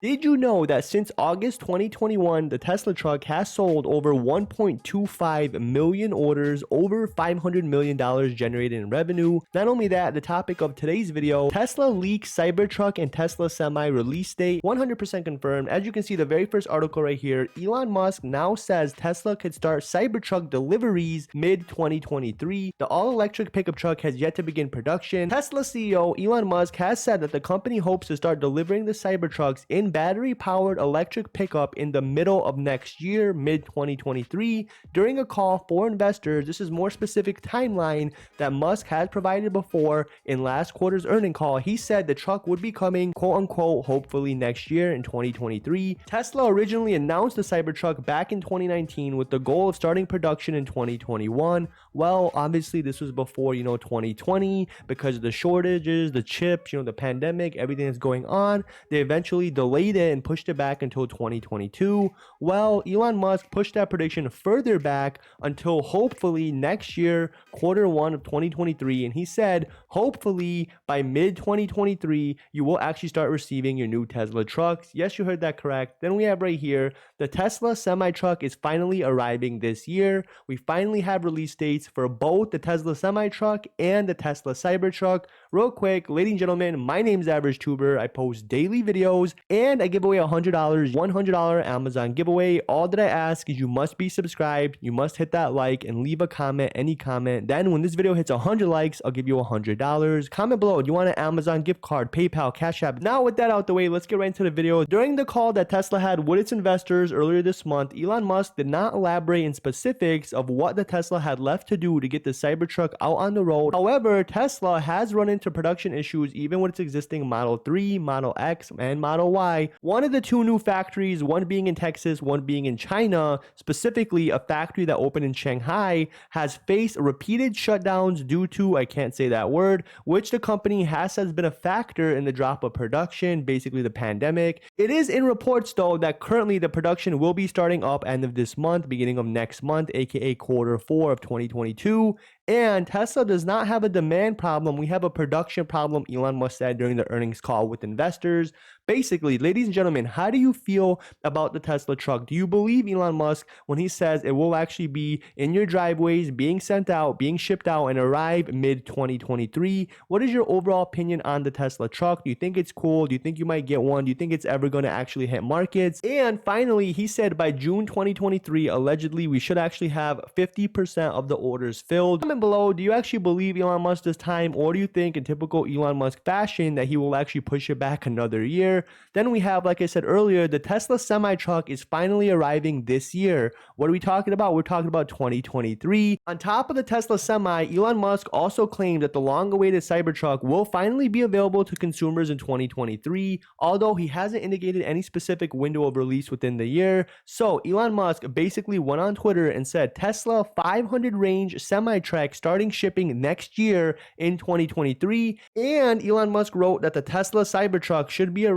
Did you know that since August 2021, the Tesla truck has sold over 1.25 million orders, over $500 million generated in revenue? Not only that, the topic of today's video, Tesla leaks Cybertruck and Tesla Semi release date, 100% confirmed. As you can see, the very first article right here, Elon Musk now says Tesla could start Cybertruck deliveries mid-2023. The all-electric pickup truck has yet to begin production. Tesla CEO Elon Musk has said that the company hopes to start delivering the Cybertrucks in battery-powered electric pickup in the middle of next year, mid-2023. During a call for investors, this is more specific timeline that Musk has provided before in last quarter's earning call. He said the truck would be coming, quote-unquote, hopefully next year in 2023. Tesla originally announced the Cybertruck back in 2019 with the goal of starting production in 2021. Well, obviously this was before, 2020, because of the shortages, the chips, the pandemic, everything that's going on. They eventually delayed it and pushed it back until 2022. Well, Elon Musk pushed that prediction further back until hopefully next year, Q1 of 2023. And he said, hopefully by mid 2023, you will actually start receiving your new Tesla trucks. Yes, you heard that correct. Then we have right here, the Tesla semi truck is finally arriving this year. We finally have release dates for both the Tesla semi truck and the Tesla Cybertruck. Real quick, ladies and gentlemen, my name is Average Tuber. I post daily videos and I give away $100, $100 Amazon giveaway. All that I ask is you must be subscribed, you must hit that like and leave a comment, any comment. Then when this video hits 100 likes, I'll give you $100. Comment below, do you want an Amazon gift card, PayPal, Cash App? Now with that out the way, let's get right into the video. During the call that Tesla had with its investors earlier this month, Elon Musk did not elaborate in specifics of what the Tesla had left to do to get the Cybertruck out on the road. However, Tesla has run into production issues even with its existing Model 3, Model X, and Model Y. One of the two new factories, one being in Texas, one being in China, specifically a factory that opened in Shanghai, has faced repeated shutdowns due to, I can't say that word, which the company has said has been a factor in the drop of production, basically the pandemic. It is in reports though that currently the production will be starting up end of this month, beginning of next month, aka Q4 of 2022. And Tesla does not have a demand problem. We have a production problem, Elon Musk said during the earnings call with investors. Basically, ladies and gentlemen, how do you feel about the Tesla truck? Do you believe Elon Musk when he says it will actually be in your driveways, being sent out, being shipped out, and arrive mid-2023? What is your overall opinion on the Tesla truck? Do you think it's cool? Do you think you might get one? Do you think it's ever going to actually hit markets? And finally, he said by June 2023, allegedly, we should actually have 50% of the orders filled. Comment below, do you actually believe Elon Musk this time, or do you think in typical Elon Musk fashion that he will actually push it back another year? Then we have, like I said earlier, the Tesla semi-truck is finally arriving this year. What are we talking about? We're talking about 2023. On top of the Tesla semi, Elon Musk also claimed that the long-awaited Cybertruck will finally be available to consumers in 2023, although he hasn't indicated any specific window of release within the year. So Elon Musk basically went on Twitter and said Tesla 500 range semi-truck starting shipping next year in 2023. And Elon Musk wrote that the Tesla Cybertruck should be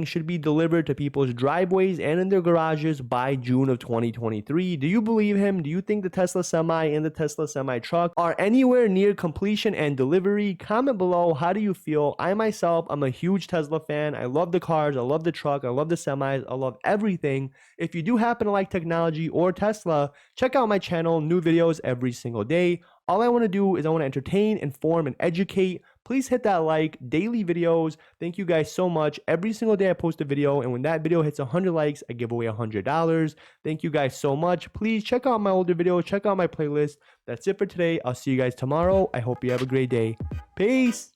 should be delivered to people's driveways and in their garages by June of 2023. Do you believe him? Do you think the Tesla Semi and the Tesla Semi truck are anywhere near completion and delivery? Comment below, how do you feel? I myself, I'm a huge Tesla fan. I love the cars, I love the truck, I love the semis, I love everything. If you do happen to like technology or Tesla, check out my channel, new videos every single day. All I want to do is I want to entertain, inform, and educate. Please hit that like, daily videos. Thank you guys so much. Every single day I post a video, and when that video hits 100 likes, I give away $100. Thank you guys so much. Please check out my older videos, check out my playlist. That's it for today. I'll see you guys tomorrow. I hope you have a great day. Peace.